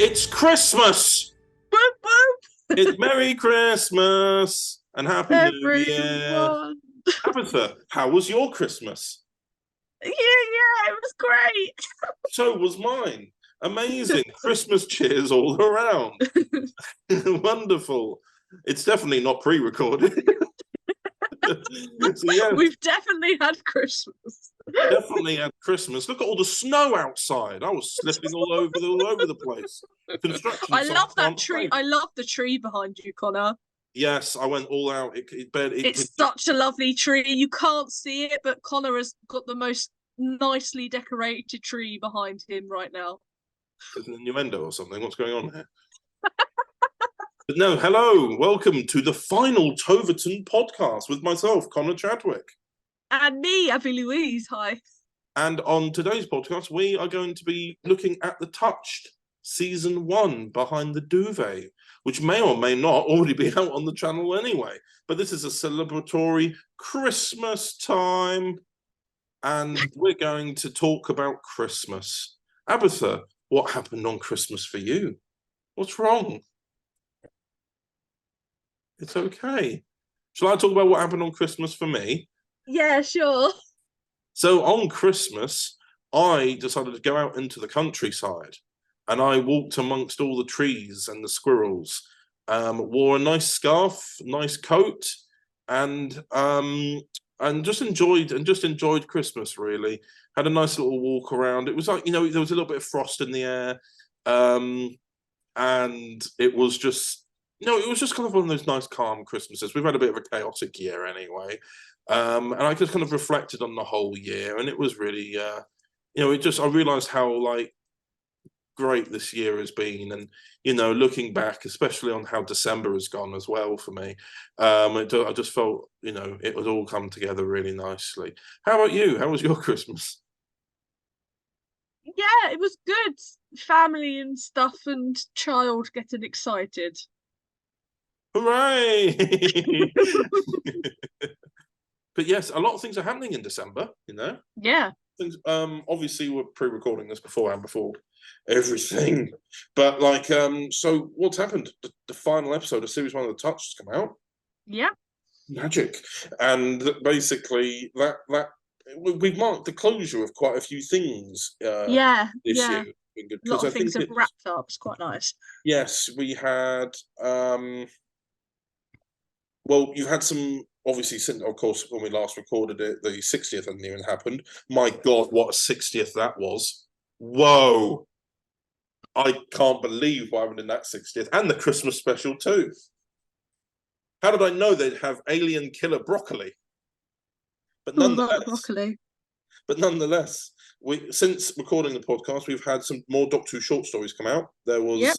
It's Christmas! Boop, boop. It's Merry Christmas and Happy New Year. Everyone. Abatha, how was your Christmas? Yeah, it was great. So was mine. Amazing. Christmas cheers all around. Wonderful. It's definitely not pre-recorded. So yeah, We've definitely had Christmas. definitely had Christmas. Look at all the snow outside. I was slipping all over the place. Construction I site love that can't tree. wait. I love the tree behind you, Connor. Yes, I went all out. It's such a lovely tree. You can't see it, but Connor has got the most nicely decorated tree behind him right now. Is an innuendo or something? What's going on here? But no, hello, welcome to the final ToverTon podcast with myself, Connor Chadwick. And me, Louise. Hi. And on today's podcast, we are going to be looking at The Touched, season 1, Behind the Duvet, which may or may not already be out on the channel anyway. But this is a celebratory Christmas time, and we're going to talk about Christmas. Abatha, what happened on Christmas for you? What's wrong? It's okay. Shall I talk about what happened on Christmas for me? Yeah, sure. So on Christmas, I decided to go out into the countryside, and I walked amongst all the trees and the squirrels. Wore a nice scarf, nice coat, and just enjoyed Christmas. Really had a nice little walk around. It was like, there was a little bit of frost in the air, and it was just. It was just kind of one of those nice, calm Christmases. We've had a bit of a chaotic year anyway. And I just kind of reflected on the whole year, and it was really, I realized how, great this year has been. And, looking back, especially on how December has gone as well for me, I just felt, it was all come together really nicely. How about you? How was your Christmas? Yeah, it was good. Family and stuff and child getting excited. Hooray! But yes, a lot of things are happening in December, Yeah. Things, obviously we're pre-recording this beforehand, before everything. But so what's happened? The final episode of series 1 of The Touch has come out. Yeah. Magic. And basically that we've marked the closure of quite a few things this year. A lot of things have wrapped up. It's quite nice. Yes, we had well, you've had some, obviously, since, of course, when we last recorded it, the 60th hadn't even happened. My God, what a 60th that was. Whoa. I can't believe what happened in that 60th. And the Christmas special, too. How did I know they'd have alien killer broccoli? But nonetheless, since recording the podcast, we've had some more Doctor Who short stories come out. There was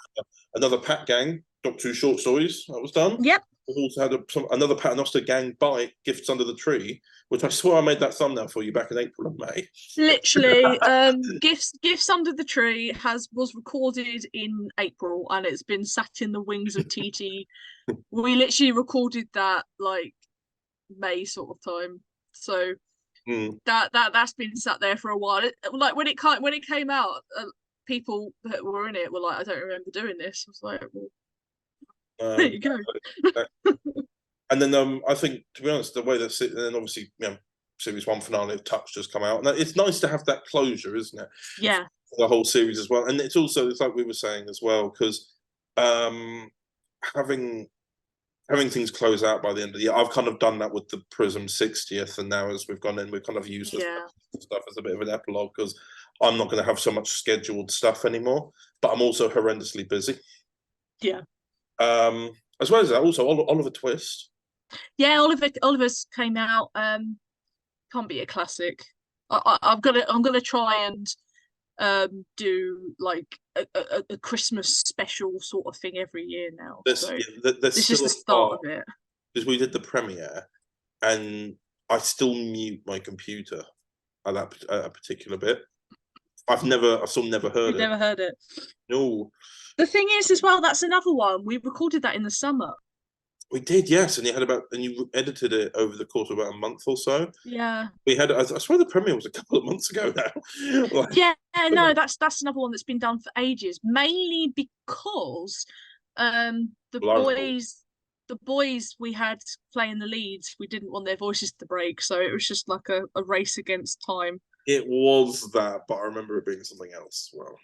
another Pat Gang Doctor Who short stories that was done. Yep. We've also had another Paternoster Gang bite, Gifts Under the Tree, which I swear I made that thumbnail for you back in April and May. Literally, Gifts Under the Tree was recorded in April, and it's been sat in the wings of TT. We literally recorded that May sort of time, so that's been sat there for a while. When it came out, people that were in it were like, "I don't remember doing this." I was like, "Well, there you go." And then I think, to be honest, the way that, and then obviously, series 1 finale of Touch just come out, and it's nice to have that closure, isn't it? Yeah. For the whole series as well, and it's like we were saying as well, because having things close out by the end of the year, I've kind of done that with the Prism 60th, and now as we've gone in, we've kind of used this stuff as a bit of an epilogue, because I'm not going to have so much scheduled stuff anymore, but I'm also horrendously busy. Yeah. As well as that, also Oliver Twist. Yeah, Oliver's came out. Can't be a classic. I'm gonna try and do a Christmas special sort of thing every year now. This is the start of it. Because we did the premiere, and I still mute my computer at a particular bit. I've still never heard it. Never heard it. No. The thing is, as well, that's another one. We recorded that in the summer. We did, yes, and you edited it over the course of about a month or so. Yeah. We had, I swear, the premiere was a couple of months ago now. Like, Yeah, no, that's another one that's been done for ages, mainly because the Blow. boys we had playing the leads, we didn't want their voices to break, so it was just like a race against time. It was that, but I remember it being something else as well.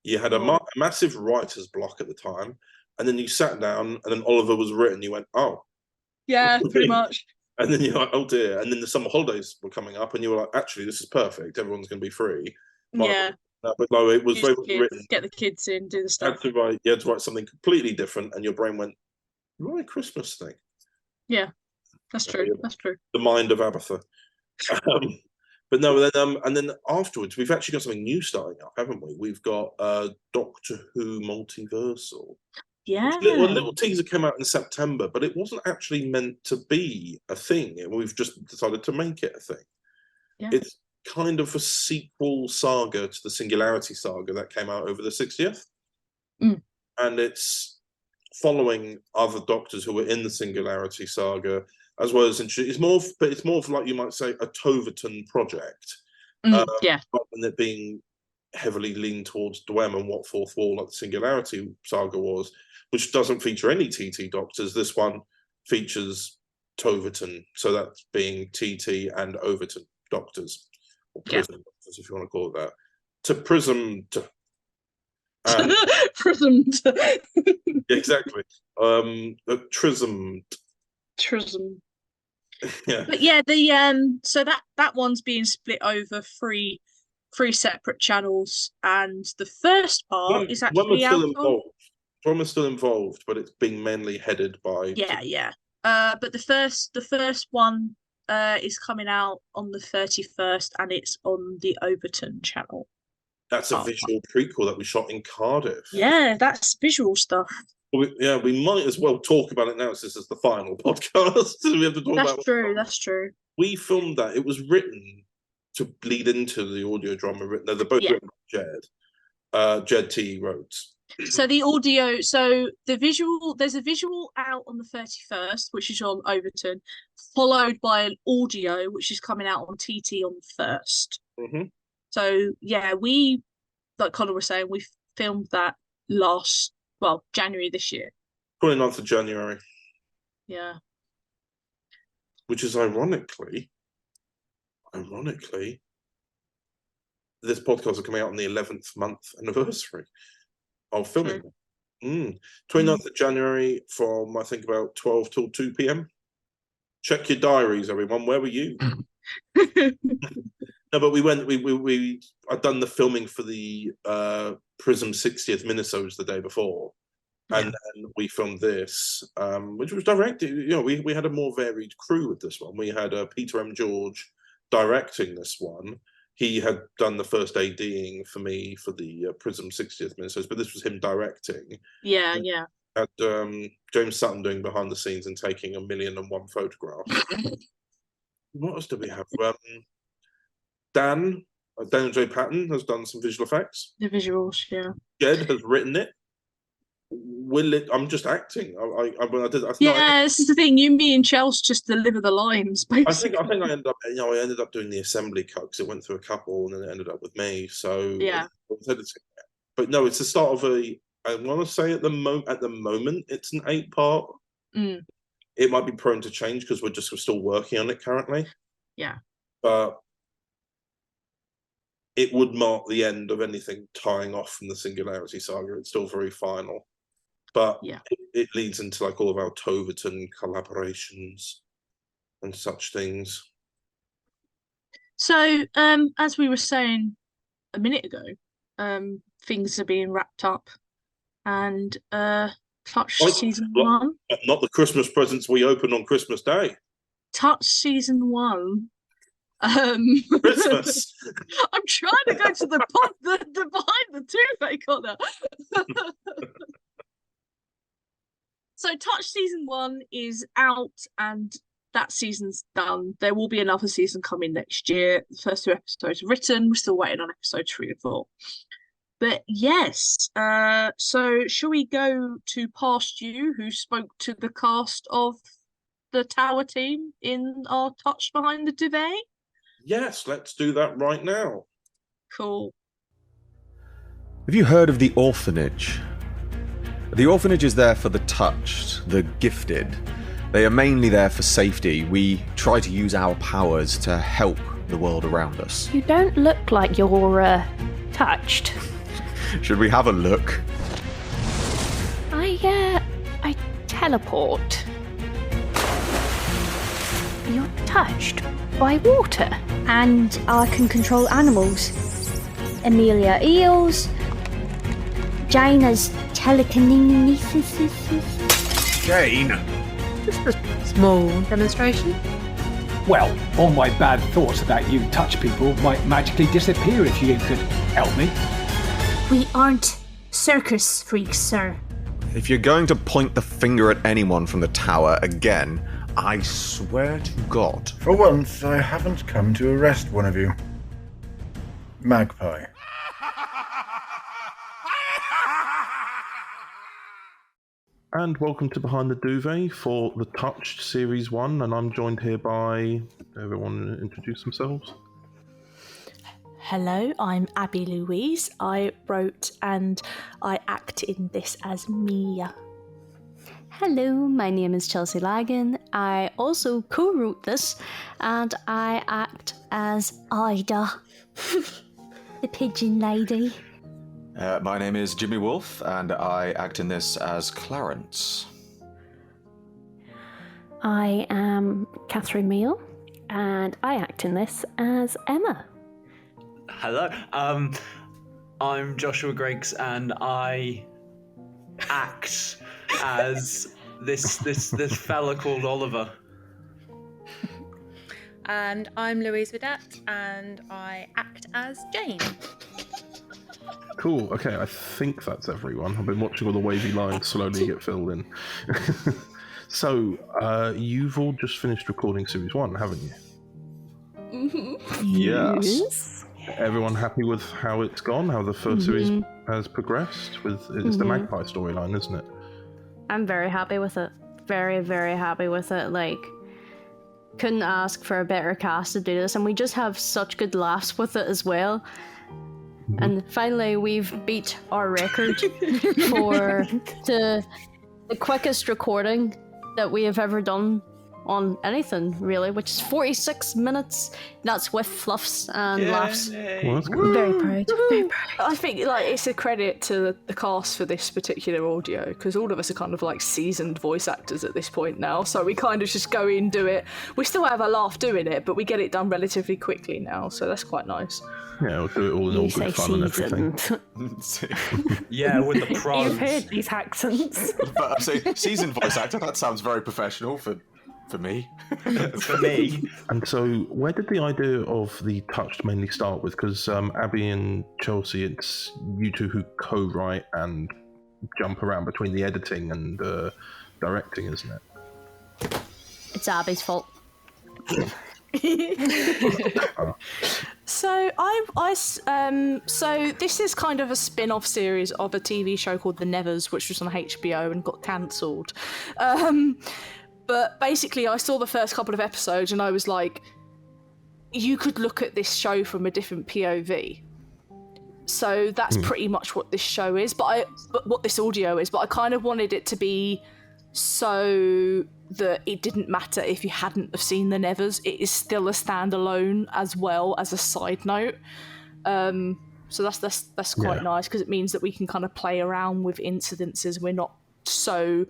You had a Well, massive writer's block at the time, and then you sat down, and then Oliver was written. You went, oh, yeah, pretty much. and then you're like, oh dear. And then the summer holidays were coming up, and you were like, actually, this is perfect. Everyone's going to be free. Yeah, But no, it was use very the much kids, written. get the kids in, do the You stuff. you had to write something completely different, and your brain went, write a Christmas thing. Yeah, that's true. That's true. The mind of Abatha. Um, but no, and then afterwards, we've actually got something new starting up, haven't we? We've got Doctor Who Multiversal. Yeah. A little teaser came out in September, but it wasn't actually meant to be a thing. We've just decided to make it a thing. Yeah. It's kind of a sequel saga to the Singularity saga that came out over the 60th. Mm. And it's following other doctors who were in the Singularity saga, as well as it's more of like you might say a ToverTon project, Yeah. rather than it being heavily leaned towards Dwem and what Fourth Wall like the Singularity saga was, which doesn't feature any TT doctors. This one features Toverton, so that's being TT and Overton doctors, or Yeah. prison doctors, if you want to call it that. To Prism, and Prismed. exactly, Trism, Trism. yeah. But yeah, the so that one's being split over three separate channels, and the first part is One was actually still out on. involved. One was still involved, but it's being mainly headed by. Yeah, yeah. But the first one is coming out on the 31st, and it's on the Overton channel. That's a Part one. visual prequel that we shot in Cardiff. Yeah, that's visual stuff. We might as well talk about it now since it's the final podcast. We have to talk That's about. true. That's true. We filmed that. It was written to bleed into the audio drama. They're both Yeah. written by Jed T. Rhodes. So there's a visual out on the 31st, which is on Overton, followed by an audio, which is coming out on TT on the 1st. Mm-hmm. So yeah, like Connor was saying, we filmed that January this year. 29th of January. Yeah. Which is ironically, this podcast is coming out on the 11th month anniversary of filming. 29th of January from, I think, about 12 till 2 p.m. Check your diaries, everyone. Where were you? No, but I'd done the filming for the Prism 60th minisodes the day before. And then we filmed this, which was directed. We had a more varied crew with this one. We had Peter M. George directing this one. He had done the first ADing for me for the Prism 60th minisodes, but this was him directing. Yeah, and yeah. Had James Sutton doing behind the scenes and taking 1,000,001 photographs. What else do we have? Daniel J. Patton has done some visual effects. The visuals, yeah. Jed has written it. I'm just acting. Yeah, this is the thing. You, me, and Chelsea just deliver the lines, basically. I think I ended up doing the assembly cut because it went through a couple and then it ended up with me. So yeah. But no, it's the start of I want to say at the moment it's an 8-part. It might be prone to change because we're still working on it currently. Yeah. But it would mark the end of anything tying off from the Singularity saga. It's still very final. But yeah, it leads into like all of our Toverton collaborations and such things. So, as we were saying a minute ago, things are being wrapped up, and Touch season 1. Not the Christmas presents we open on Christmas Day. Touch season 1. Christmas. I'm trying to go to the behind the Duvet corner. So Touch season 1 is out and that season's done. There will be another season coming next year. The first 2 episodes are written. We're still waiting on episode 3 and 4. But yes, so shall we go to Past You, who spoke to the cast of the Tower team in our Touch Behind the Duvet? Yes, let's do that right now. Cool. Have you heard of the orphanage? The orphanage is there for the touched, the gifted. They are mainly there for safety. We try to use our powers to help the world around us. You don't look like you're, touched. Should we have a look? I teleport. You're touched by water. And I can control animals. Amelia eels. Jaina's telekinesis. Jane! Small demonstration? Well, all my bad thoughts about you touch people might magically disappear if you could help me. We aren't circus freaks, sir. If you're going to point the finger at anyone from the tower again, I swear to God. For once, I haven't come to arrest one of you. Magpie. And welcome to Behind the Duvet for the Touched Series 1, and I'm joined here by... Everyone introduce themselves. Hello, I'm Abby Louise. I wrote and I act in this as Mia. Hello, my name is Chelsea Lagan. I also co-wrote this, and I act as Ida, the pigeon lady. My name is Jimmy Wolf, and I act in this as Clarence. I am Catherine Meal, and I act in this as Emma. Hello, I'm Joshua Griggs, and I act as this fella called Oliver. And I'm Louise Vidette, and I act as Jane. Cool, okay, I think that's everyone. I've been watching all the wavy lines slowly get filled in. So, you've all just finished recording Series 1, haven't you? Mm-hmm. Yes. Everyone happy with how it's gone? How the first series has progressed? It's the Magpie storyline, isn't it? I'm very happy with it. Very, very happy with it. Like, couldn't ask for a better cast to do this, and we just have such good laughs with it as well. And finally, we've beat our record for the quickest recording that we have ever done on anything, really, which is 46 minutes. That's with fluffs and laughs. Well, that's good. Very proud. Very proud. I think it's a credit to the cast for this particular audio, because all of us are kind of like seasoned voice actors at this point now, so we kind of just go in, do it. We still have a laugh doing it, but we get it done relatively quickly now, so that's quite nice. Yeah, we'll do it all in all good fun and everything. Yeah, with the pros. You've heard these accents. But I'm saying, seasoned voice actor, that sounds very professional for me. For me. And so, where did the idea of the Touched mainly start with? Because Abby and Chelsea, it's you two who co-write and jump around between the editing and directing, isn't it? It's Abby's fault. So so this is kind of a spin-off series of a TV show called The Nevers, which was on HBO and got cancelled. But basically, I saw the first couple of episodes and I was like, you could look at this show from a different POV. So that's pretty much what this show is, but what this audio is. But I kind of wanted it to be so that it didn't matter if you hadn't have seen The Nevers. It is still a standalone as well as a side note. So that's quite nice, because it means that we can kind of play around with incidences. We're not so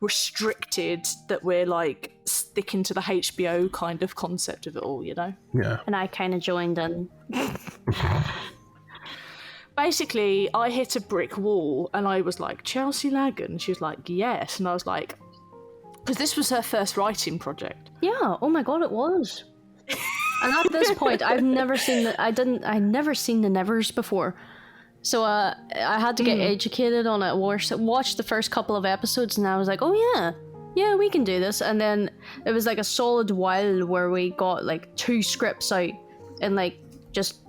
restricted that we're like sticking to the HBO kind of concept of it all, you know? Yeah. And I kind of joined in. Basically, I hit a brick wall and I was like, Chelsea Lagan? She was like, yes. And I was like, because this was her first writing project. Yeah, oh my god, it was. And at this point, I'd never seen The Nevers before. So I had to get educated on it, watch the first couple of episodes, and I was like, oh yeah, we can do this. And then it was like a solid while where we got like 2 scripts out in like just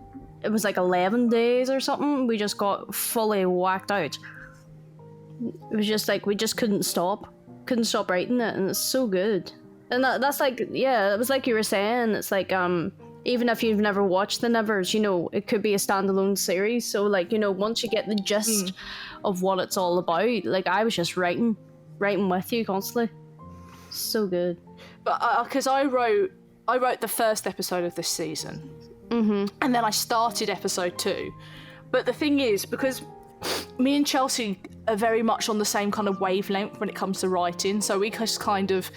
it was like 11 days or something. We just got fully whacked out. It was just like we just couldn't stop writing it, and it's so good. And that's like, yeah, it was like you were saying, it's like even if you've never watched the Nevers, you know, it could be a standalone series. So like, you know, once you get the gist of what it's all about, like I was just writing with you constantly. So good. But because I wrote the first episode of this season, and then I started episode 2. But the thing is, because me and Chelsea are very much on the same kind of wavelength when it comes to writing, so we just kind of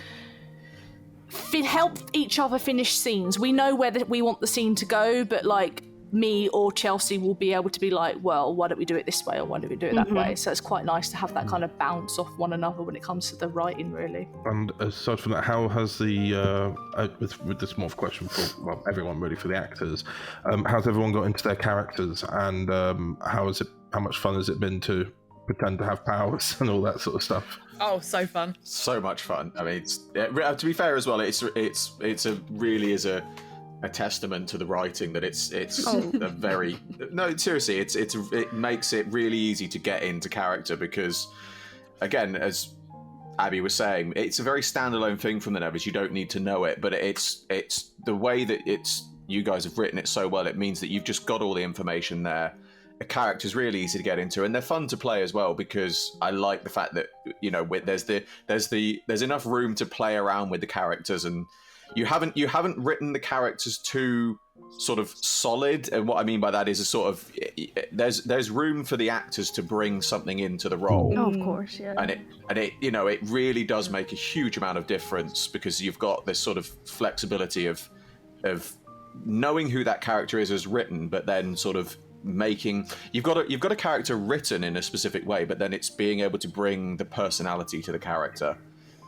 help each other finish scenes. We know where we want the scene to go, but like me or Chelsea will be able to be like, well, why don't we do it this way, or why don't we do it that way? So it's quite nice to have that kind of bounce off one another when it comes to the writing, really. And aside from that, how has the with this more of a question for everyone, really, for the actors, how's everyone got into their characters, and how much fun has it been to pretend to have powers and all that sort of stuff? Oh, so fun! So much fun. I mean, to be fair as well, it's really is a testament to the writing that it's a very seriously, it makes it really easy to get into character, because again, as Abby was saying, it's a very standalone thing from the Nevers. You don't need to know it, but it's the way that you guys have written it so well. It means that you've just got all the information there. A character's really easy to get into, and they're fun to play as well, because I like the fact that, you know, there's enough room to play around with the characters, and you haven't written the characters too sort of solid. And what I mean by that is a sort of there's room for the actors to bring something into the role. Oh, of course, yeah. And it you know, it really does make a huge amount of difference, because you've got this sort of flexibility of knowing who that character is as written, but then sort of you've got a character written in a specific way, but then it's being able to bring the personality to the character,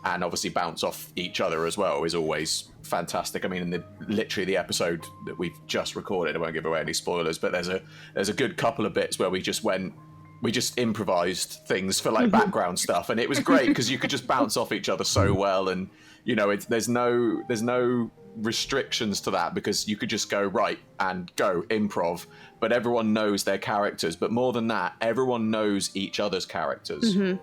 and obviously bounce off each other as well is always fantastic. I mean, in literally the episode that we've just recorded, I won't give away any spoilers, but there's a good couple of bits where we just improvised things for like background stuff, and it was great because you could just bounce off each other so well, and you know, there's no restrictions to that, because you could just go right and go improv, but everyone knows their characters. But more than that, everyone knows each other's characters, and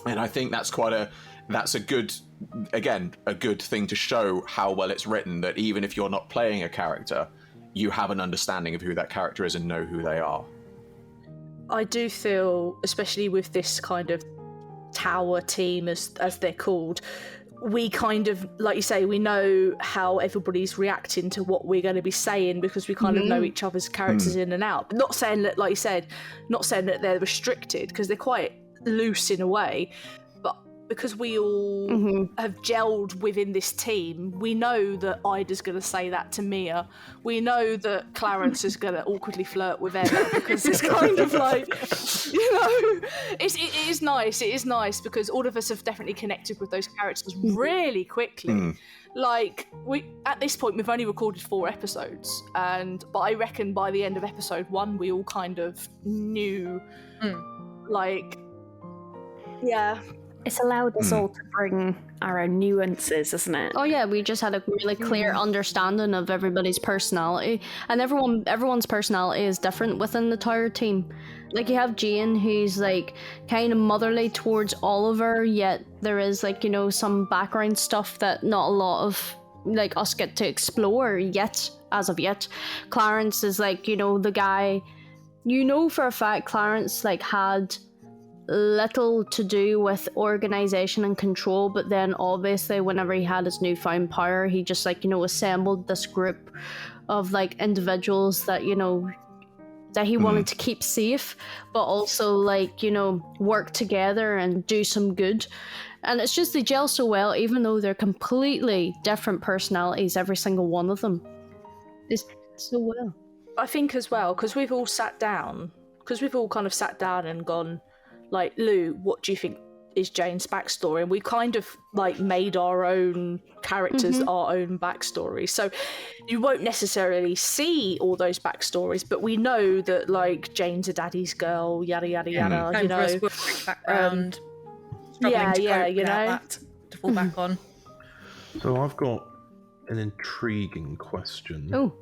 I think that's a good thing to show how well it's written, that even if you're not playing a character, you have an understanding of who that character is and know who they are. I do feel, especially with this kind of tower team, as they're called, we kind of, like you say, we know how everybody's reacting to what we're going to be saying, because we kind of know each other's characters in and out. But not saying that, like you said, not saying that they're restricted, because they're quite loose in a way. But because we all have gelled within this team, we know that Ida's going to say that to Mia. We know that Clarence is going to awkwardly flirt with Emma, because it's kind of like, you know, it is nice. It is nice because all of us have definitely connected with those characters really quickly. Like, at this point, we've only recorded 4 episodes, but I reckon by the end of episode 1, we all kind of knew, like, yeah. It's allowed us all to bring our own nuances, isn't it? Oh yeah, we just had a really clear understanding of everybody's personality, and everyone's personality is different within the Tower team. Like, you have Jane, who's like kind of motherly towards Oliver, yet there is, like, you know, some background stuff that not a lot of like us get to explore yet, as of yet. Clarence is like, you know, the guy, you know, for a fact Clarence like had little to do with organization and control, but then obviously whenever he had his newfound power, he just, like, you know, assembled this group of like individuals that, you know, that he wanted to keep safe, but also, like, you know, work together and do some good. And it's just they gel so well, even though they're completely different personalities, every single one of them. It's so well. I think as well, because we've all kind of sat down and gone, like, Lou, what do you think is Jane's backstory? And we kind of like made our own characters, our own backstory. So you won't necessarily see all those backstories, but we know that, like, Jane's a daddy's girl, yada yada yada. You know, background, struggling to cope you know, that to fall back on. So I've got an intriguing question. Oh.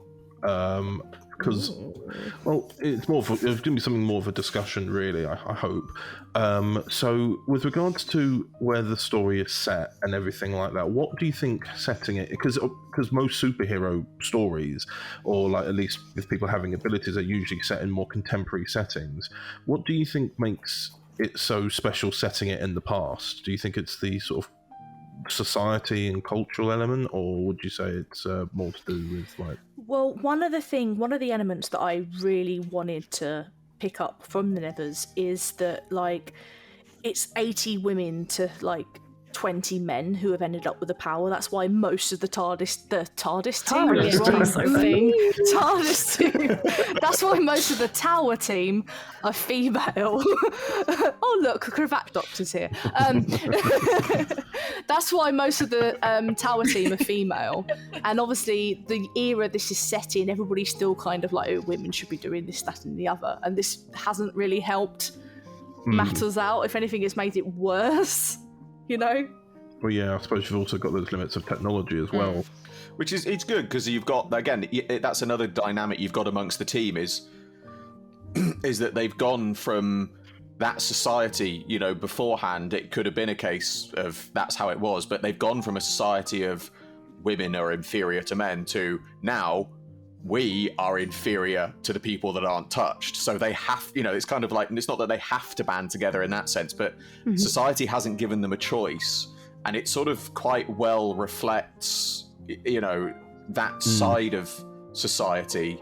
because, well, it's going to be something more of a discussion, really. I hope. So, with regards to where the story is set and everything like that, what do you think setting it? Because most superhero stories, or like at least with people having abilities, are usually set in more contemporary settings. What do you think makes it so special setting it in the past? Do you think it's the sort of society and cultural element, or would you say it's more to do with like? Well, one of the elements that I really wanted to pick up from the Nevers is that like it's 80 women to like 20 men who have ended up with the power. That's why most of the TARDIS team. That's why most of the Tower team are female. Oh look, Cravat Doctor's here. That's why most of the Tower team are female. And obviously the era this is set in, everybody's still kind of like, oh, women should be doing this, that and the other. And this hasn't really helped matters out. If anything, it's made it worse. You know? Well, yeah, I suppose you've also got those limits of technology as well. Which is, it's good because you've got, again, that's another dynamic you've got amongst the team is that they've gone from that society, you know, beforehand, it could have been a case of that's how it was, but they've gone from a society of women are inferior to men to now we are inferior to the people that aren't touched. So they have, you know, it's kind of like, it's not that they have to band together in that sense, but society hasn't given them a choice. And it sort of quite well reflects, you know, that side of society,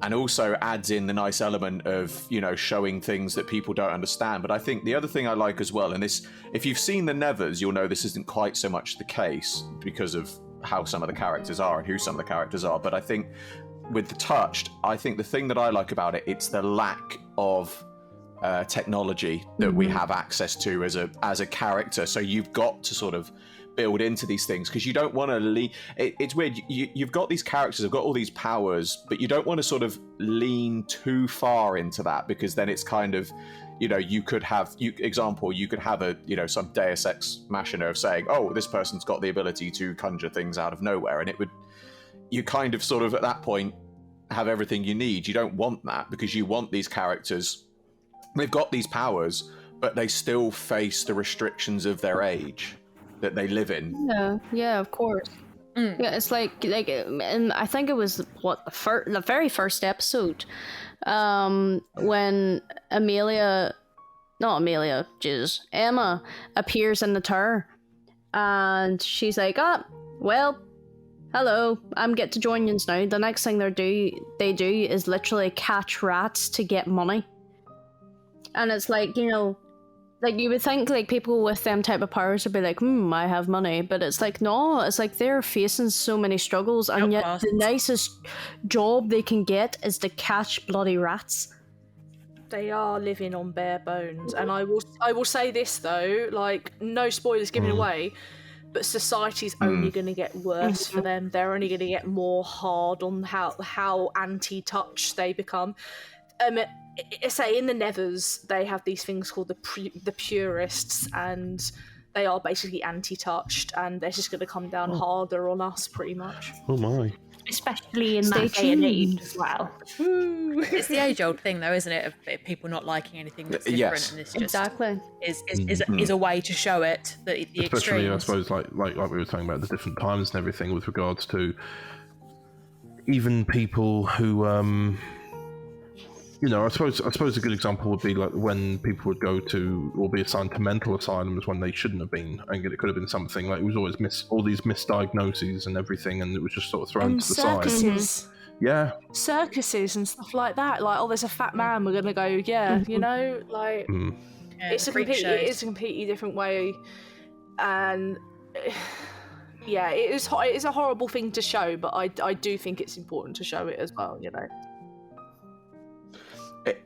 and also adds in the nice element of, you know, showing things that people don't understand. But I think the other thing I like as well, and this, if you've seen the Nevers, you'll know this isn't quite so much the case because of how some of the characters are and who some of the characters are. But I think with the Touched, I think the thing that I like about it, it's the lack of technology that we have access to as a character. So you've got to sort of build into these things because you don't want to it's weird, you've got these characters have got all these powers, but you don't want to sort of lean too far into that, because then it's kind of, you know, you could have a, you know, some Deus Ex Machina of saying, oh, this person's got the ability to conjure things out of nowhere, and you kind of sort of at that point have everything you need. You don't want that, because you want these characters, they've got these powers, but they still face the restrictions of their age that they live in. Yeah, of course. Yeah, it's like, and I think it was the very first episode, when Emma appears in the tower, and she's like, well, hello, I'm get to join you now. The next thing they do is literally catch rats to get money. And it's like, you know, like you would think like people with them type of powers would be like, I have money, but it's like, no, it's like they're facing so many struggles, and yet the nicest job they can get is to catch bloody rats. They are living on bare bones. And I will say this though, like, no spoilers given away, but society's only going to get worse for them. They're only going to get more hard on how anti-touch they become. Say in the Nevers, they have these things called the purists, and they are basically anti-touched, and they're just going to come down harder on us, pretty much. Oh my! Especially in that day and age as well. It's the age-old thing, though, isn't it? Of people not liking anything that's different, and this just exactly is a way to show it. The especially, extremes. I suppose, like we were talking about the different times and everything, with regards to even people who. You know, I suppose a good example would be like when people would go to or be assigned to mental asylums when they shouldn't have been. I think it could have been something like it was always all these misdiagnoses and everything, and it was just sort of thrown to the side. Yeah, circuses and stuff like that. Like, oh, there's a fat man. We're gonna go. Yeah, you know, like it's a completely different way, and yeah, it's a horrible thing to show, but I do think it's important to show it as well. You know.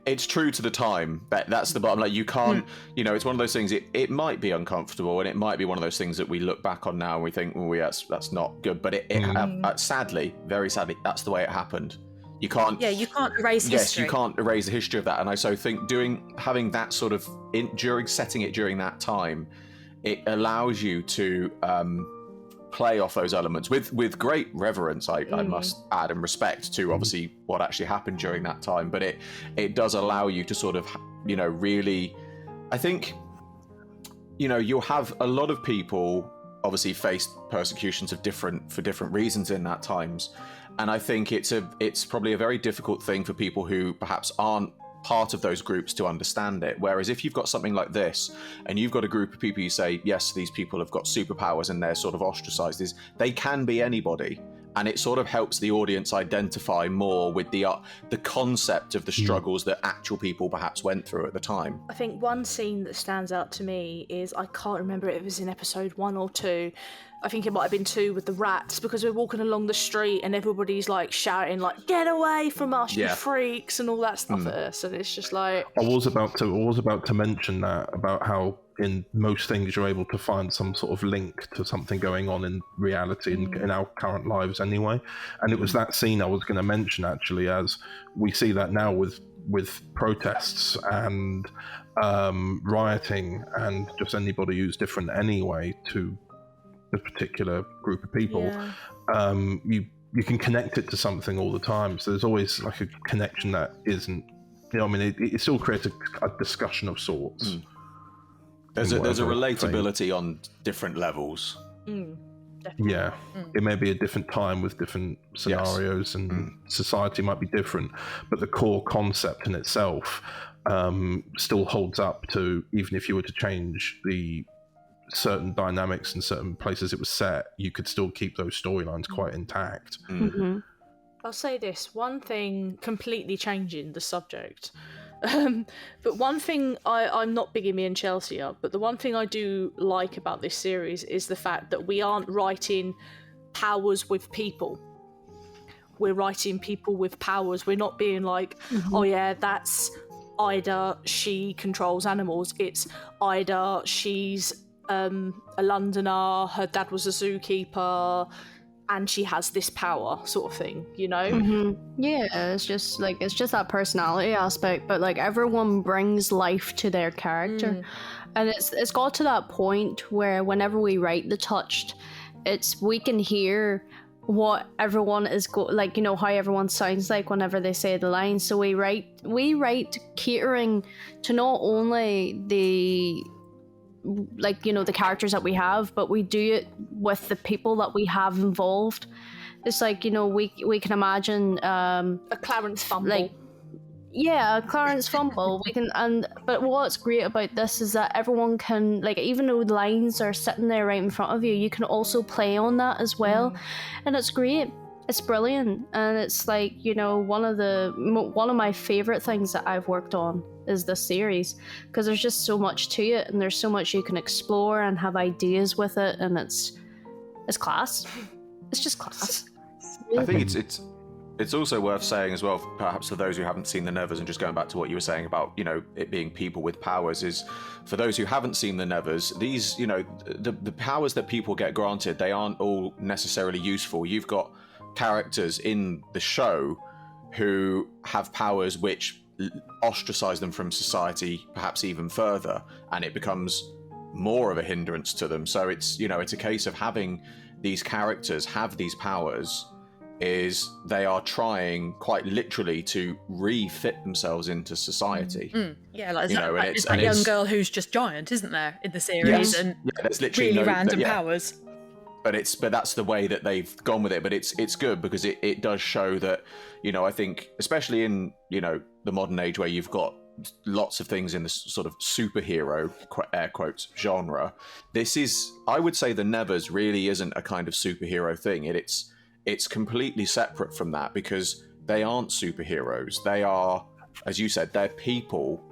It's true to the time, but that's the bottom. Like, you can't, you know, it's one of those things. It might be uncomfortable, and it might be one of those things that we look back on now and we think, well, that's not good. But sadly, very sadly, that's the way it happened. You can't. Yeah, you can't erase history. Yes, you can't erase the history of that. And I so think having that sort of setting it during that time, it allows you to play off those elements with great reverence, I must add, and respect to obviously what actually happened during that time. But it does allow you to sort of, really, I think, you'll have a lot of people obviously face persecutions for different reasons in that times. And I think it's probably a very difficult thing for people who perhaps aren't part of those groups to understand it. Whereas if you've got something like this and you've got a group of people, you say, yes, these people have got superpowers and they're sort of ostracized, they can be anybody. And it sort of helps the audience identify more with the concept of the struggles that actual people perhaps went through at the time. I think one scene that stands out to me is, I can't remember if it was in episode 1 or 2, I think it might have been 2, with the rats, because we're walking along the street and everybody's like shouting like, get away from us, you freaks, and all that stuff at us, and it's just like... I was about to mention that, about how in most things you're able to find some sort of link to something going on in reality in our current lives anyway. And it was that scene I was going to mention, actually, as we see that now with protests and rioting and just anybody who's different anyway to a particular group of people. You can connect it to something all the time. So there's always like a connection that isn't, it still creates a discussion of sorts. There's a relatability on different levels. Yeah, it may be a different time with different scenarios, and society might be different, but the core concept in itself still holds up to, even if you were to change the certain dynamics in certain places it was set, you could still keep those storylines quite intact. I'll say this, one thing, completely changing the subject, but one thing I'm not bigging me and Chelsea up, but the one thing I do like about this series is the fact that we aren't writing powers with people. We're writing people with powers. We're not being like, oh yeah, that's Ida, she controls animals. It's Ida, she's a Londoner, her dad was a zookeeper, and she has this power, sort of thing, Yeah, it's just that personality aspect, but like everyone brings life to their character, and it's got to that point where whenever we write the Touched, we can hear what everyone is how everyone sounds like whenever they say the lines. So we write catering to not only the the characters that we have, but we do it with the people that we have involved. It's like, we can imagine a Clarence Fumble. A Clarence Fumble. But what's great about this is that everyone can, even though the lines are sitting there right in front of you, you can also play on that as well. And it's great. It's brilliant. And it's one of my favorite things that I've worked on is this series, because there's just so much to it, and there's so much you can explore and have ideas with it, and it's class. It's just class. I think it's also worth saying as well, perhaps for those who haven't seen the Nevers, and just going back to what you were saying about it being people with powers, is for those who haven't seen the Nevers, these the powers that people get granted, they aren't all necessarily useful. You've got characters in the show who have powers which ostracize them from society perhaps even further, and it becomes more of a hindrance to them. So it's a case of having these characters have these powers is they are trying quite literally to refit themselves into society. Yeah, there's that young girl who's just giant, isn't there, in the series? Yes. And there's literally really random powers. But that's the way that they've gone with it. But it's good because it does show that, I think, especially in, the modern age where you've got lots of things in this sort of superhero, air quotes, genre, I would say the Nevers really isn't a kind of superhero thing. It's completely separate from that, because they aren't superheroes. They are, as you said, they're people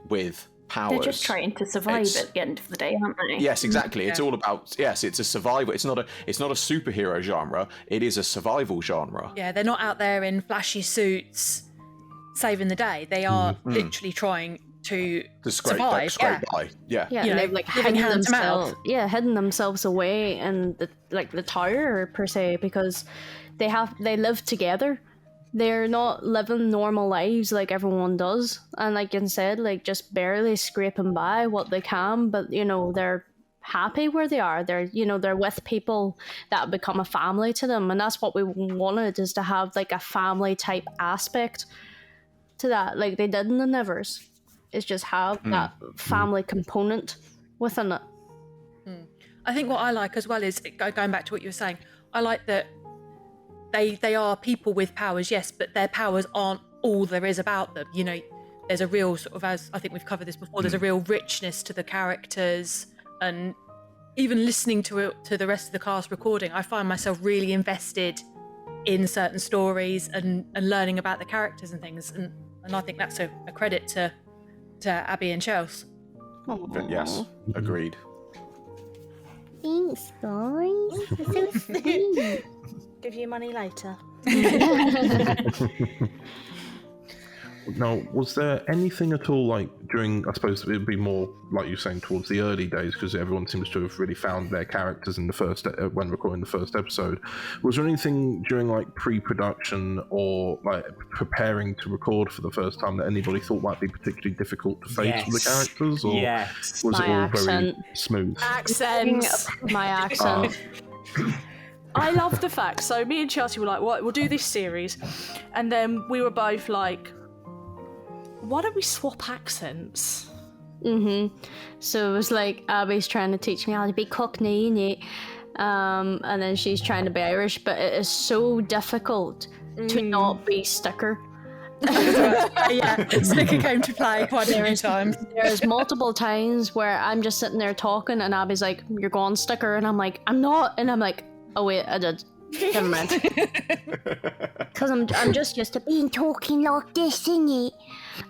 with powers. They're just trying to survive at the end of the day, aren't they? Yes, exactly. It's all about, it's a survival. It's not a superhero genre. It is a survival genre. Yeah, they're not out there in flashy suits saving the day. They are literally trying to survive. Scrape by. Yeah. And they've hidden themselves away in the tower per se, because they live together. They're not living normal lives like everyone does, and like you said, just barely scraping by what they can, but they're happy where they are. They're with people that become a family to them, and that's what we wanted, is to have like a family type aspect to that, like they did in the Nevers. Is just have that family component within it. I think what I like as well is, going back to what you were saying, I like that they are people with powers, yes, but their powers aren't all there is about them. There's a real sort of, as I think we've covered this before, there's a real richness to the characters, and even listening to the rest of the cast recording, I find myself really invested in certain stories and learning about the characters and things, and I think that's a credit to Abby and Chels. Yes, agreed. Thanks, guys. So sweet. Give you money later. Now, was there anything at all, like, during, I suppose it would be more, like you're saying, towards the early days, because everyone seems to have really found their characters in the first, when recording the first episode. Was there anything during, like, pre-production or, like, preparing to record for the first time that anybody thought might be particularly difficult to face with the characters? Or was it all very smooth? Accents. My accent. I love the fact, so me and Chelsea were like, well, we'll do this series, and then we were both like, why don't we swap accents? So it was like Abby's trying to teach me how to be Cockney, innit? And then she's trying to be Irish, but it is so difficult to not be Sticker. Yeah, Sticker came to play quite a few times. There's multiple times where I'm just sitting there talking and Abby's like, you're gone, Sticker, and I'm like, I'm not, and I'm like, oh wait, I did. Never mind. Because I'm just used to being talking like this, innit?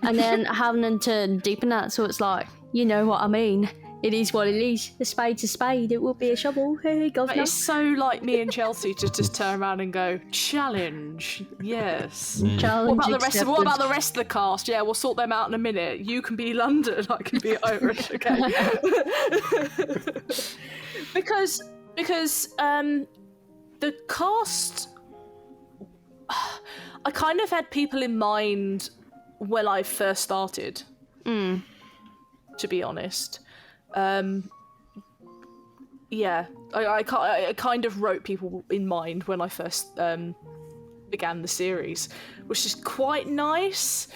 And then having to deepen that, so it's like, you know what I mean. It is what it is. A spade's a spade. It will be a shovel. Hey, governor. It's so like me and Chelsea to just turn around and go, challenge. Yes. Challenge What about accepted. the rest of the cast? Yeah, we'll sort them out in a minute. You can be London. I can be Irish. Okay. because the cast, I kind of had people in mind when I first started, to be honest. Yeah, I kind of wrote people in mind when I first began the series, which is quite nice.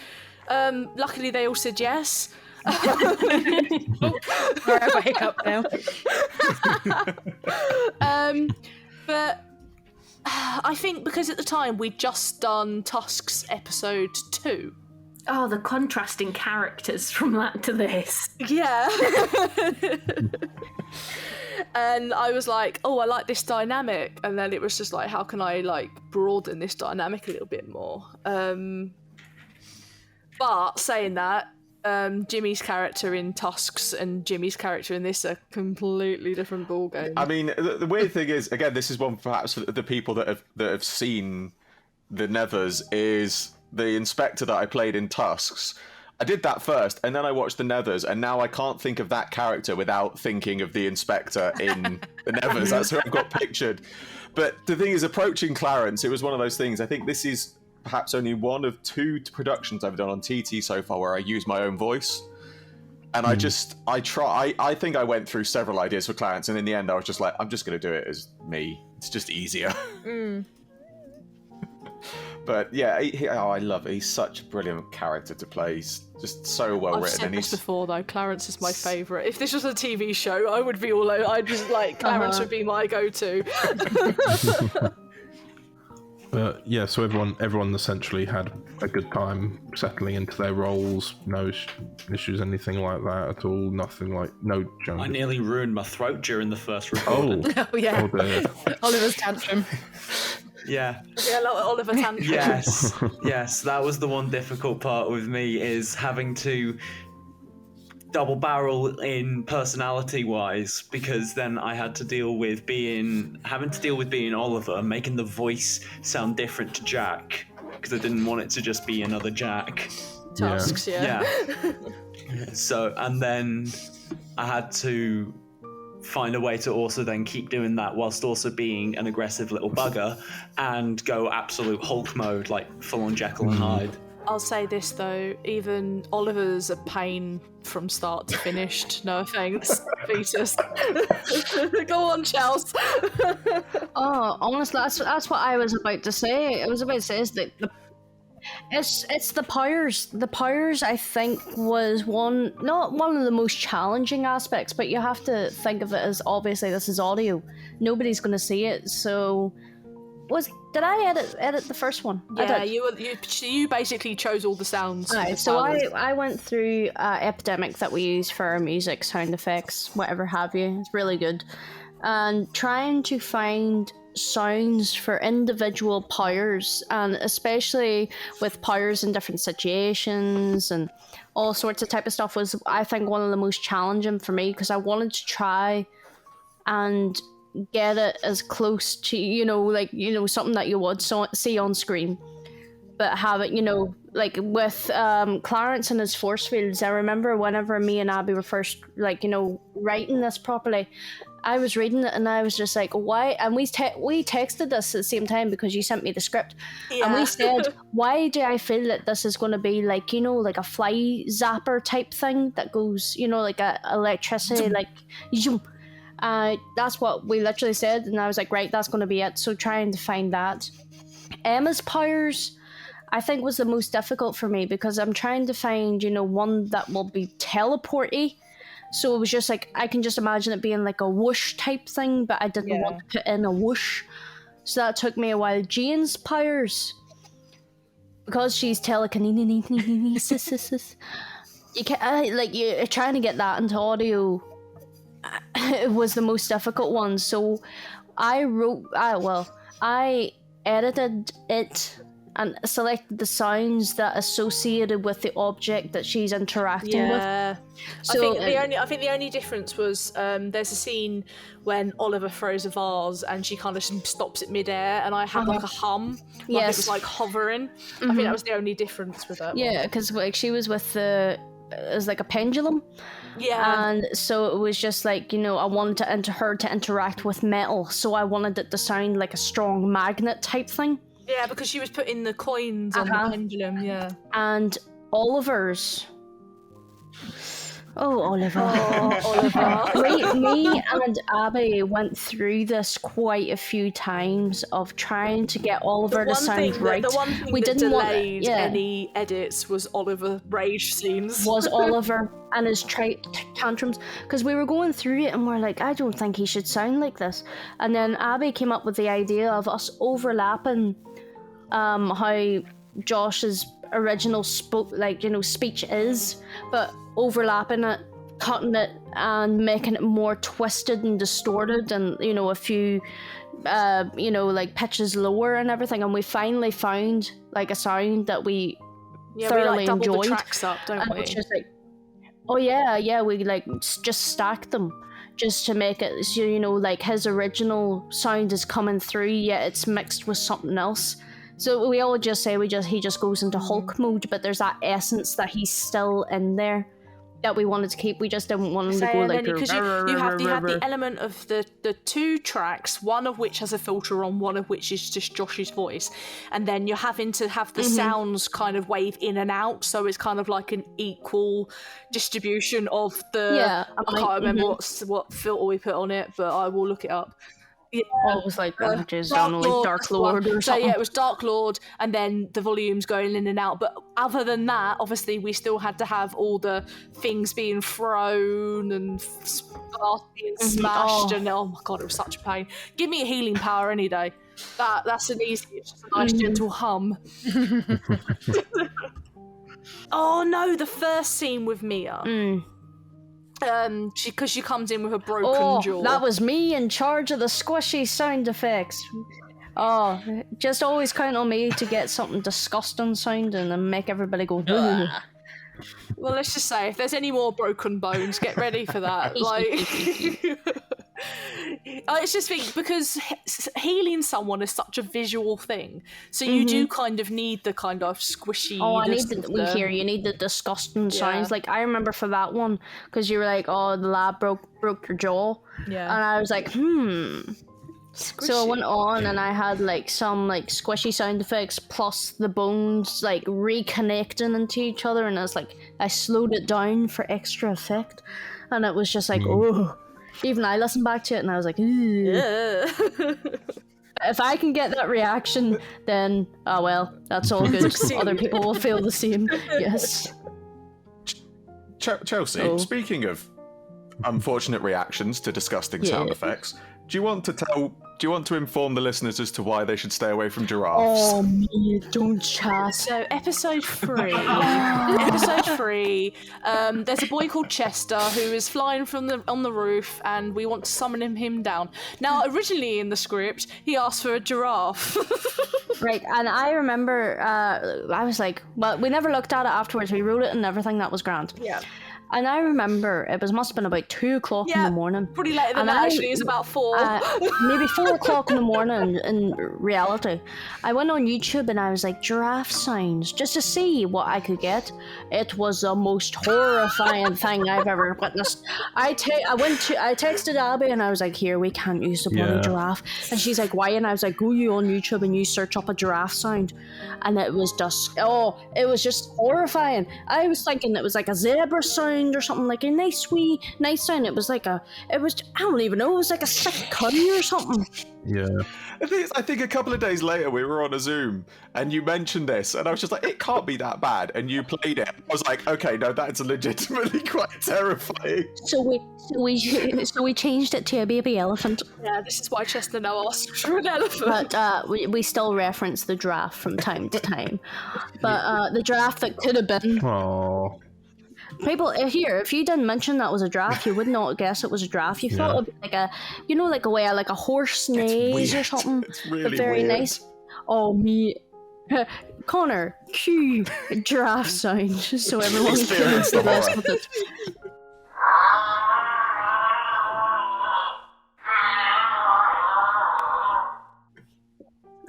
Luckily, they all said yes. Hiccup now. But I think because at the time we'd just done Tusk's episode 2. Oh, the contrasting characters from that to this. Yeah. And I was like, oh, I like this dynamic. And then it was just like, how can I like broaden this dynamic a little bit more? But saying that, Jimmy's character in Tusk's and Jimmy's character in this are completely different ballgame. I mean, the weird thing is, again, this is one perhaps for the people that have seen the Nevers, is the inspector that I played in Tusk's. I did that first, and then I watched the Nevers, and now I can't think of that character without thinking of the inspector in the Nevers. That's who I've got pictured. But the thing is, approaching Clarence, it was one of those things. I think this is perhaps only one of 2 productions I've done on TT so far where I use my own voice. And I think I went through several ideas for Clarence, and in the end I was just like, I'm just going to do it as me. It's just easier. But yeah, I love it. He's such a brilliant character to play. He's just so well written. I've said this before though, Clarence is my favourite. If this was a TV show, I would be all over. I'd just like, Clarence would be my go-to. Yeah, so everyone essentially had a good time settling into their roles. No issues, anything like that at all. Nothing like no junk. I nearly ruined my throat during the first recording. Oh yeah. Oh dear. Oliver's tantrum. Yeah. Yeah, like Oliver Tantrum. Yes, that was the one difficult part with me, is having to double barrel in personality wise, because then I had to deal with being Oliver, making the voice sound different to Jack, because I didn't want it to just be another Jack. Tasks, yeah. So, and then I had to find a way to also then keep doing that whilst also being an aggressive little bugger and go absolute Hulk mode, like full on Jekyll and Hyde. I'll say this though, even Oliver's a pain from start to finish. No offense, Vetus. Go on, Chels. Oh, honestly, that's what I was about to say. I was about to say is that it's the powers. The powers, I think, was not one of the most challenging aspects, but you have to think of it as, obviously this is audio. Nobody's going to see it, so did I edit the first one? Yeah, you basically chose all the sounds. Right, so I went through Epidemic that we use for our music, sound effects, whatever have you. It's really good. And trying to find sounds for individual powers, and especially with powers in different situations and all sorts of type of stuff, was, I think, one of the most challenging for me, because I wanted to try and get it as close to, something that you would see on screen, but have it, like with Clarence and his force fields. I remember whenever me and Abby were first, writing this properly, I was reading it and I was just like, why? And we texted this at the same time because you sent me the script. Yeah. And we said, why do I feel that this is going to be like, like a fly zapper type thing that goes, like a electricity, like, that's what we literally said, and I was like, right, that's going to be it. So trying to find that. Emma's powers, I think, was the most difficult for me, because I'm trying to find, one that will be teleporty. So it was just like, I can just imagine it being like a whoosh type thing, but I didn't want to put in a whoosh. So that took me a while. Jane's powers, because she's telekinesis, you can't, you're trying to get that into audio. It was the most difficult one. So I edited it and selected the sounds that associated with the object that she's interacting with. So I think the only difference was there's a scene when Oliver throws a vase and she kind of stops it midair, and I had like a hum, like it was like hovering. I think that was the only difference with that. Yeah, because she was with it was like a pendulum. Yeah. And so it was just like, I wanted her to interact with metal, so I wanted it to sound like a strong magnet type thing. Yeah, because she was putting the coins on the pendulum, yeah. And Oliver's... Oh, Oliver. Me and Abby went through this quite a few times of trying to get Oliver to sound right. The one thing that delayed any edits was Oliver rage scenes. Was Oliver and his tantrums. Because we were going through it and we're like, I don't think he should sound like this. And then Abby came up with the idea of us overlapping how Josh's original speech is, but overlapping it, cutting it, and making it more twisted and distorted, and a few pitches lower and everything. And we finally found like a sound that we thoroughly we double enjoyed. The tracks up, don't we? It's just like, oh yeah, we just stacked them just to make it so, like his original sound is coming through, yet it's mixed with something else. So we all just say he just goes into Hulk mode, but there's that essence that he's still in there that we wanted to keep. We just didn't want him to go like... Because you have the element of the two tracks, one of which has a filter on, one of which is just Josh's voice, and then you're having to have the sounds kind of wave in and out, so it's kind of like an equal distribution of the... Yeah, I can't remember what filter we put on it, but I will look it up. Yeah, it was like Dark Lord or something. So yeah, it was Dark Lord, and then the volumes going in and out. But other than that, obviously, we still had to have all the things being thrown and being smashed, and oh my god, it was such a pain. Give me a healing power any day. That's an easy, it's just a nice gentle hum. Oh no, the first scene with Mia. Because she comes in with a broken jaw. That was me in charge of the squishy sound effects. Oh, just always count on me to get something disgusting sounding and make everybody go. Well, let's just say, if there's any more broken bones, get ready for that. I just think because healing someone is such a visual thing, so you do kind of need the kind of squishy. Oh, I need you need the disgusting sounds. Like I remember for that one, because you were like, "Oh, the lab broke your jaw," and I was like, So I went on and I had like some like squishy sound effects plus the bones like reconnecting into each other, and I slowed it down for extra effect, and it was just like oh, even I listened back to it and I was like, if I can get that reaction, then oh well, that's all good. Other people will feel the same. Yes. Chelsea, speaking of unfortunate reactions to disgusting sound effects, do you want to inform the listeners as to why they should stay away from giraffes? Oh, me, don't chat. So episode 3, there's a boy called Chester who is flying on the roof, and we want to summon him down. Now, originally in the script, he asked for a giraffe. Right, and I remember, I was like, well, we never looked at it afterwards. We wrote it and everything. That was grand. Yeah. And I remember it must have been about 2 o'clock in the morning. Pretty later than that, actually. It was about 4. Maybe 4 o'clock in the morning in reality. I went on YouTube and I was like, giraffe sounds, just to see what I could get. It was the most horrifying thing I've ever witnessed. I texted Abby and I was like, here, we can't use the bloody giraffe. And she's like, why? And I was like, go you on YouTube and you search up a giraffe sound. And it was just, it was just horrifying. I was thinking it was like a zebra sound or something, like a nice sound. It was like I don't even know, it was like a sick cunny or something. Yeah. I think a couple of days later we were on a Zoom and you mentioned this and I was just like, it can't be that bad, and you played it. I was like, okay, no, that's legitimately quite terrifying. So we changed it to a baby elephant. Yeah, this is why Chester now asks for an elephant. But we still reference the giraffe from time to time. But the giraffe that could have been. Aww. People, if you didn't mention that was a giraffe, you would not guess it was a giraffe. You thought it would be like a horse neighs or something. It's really very weird. nice. Oh, me. Connor, cue giraffe sound, so everyone can the rest with it.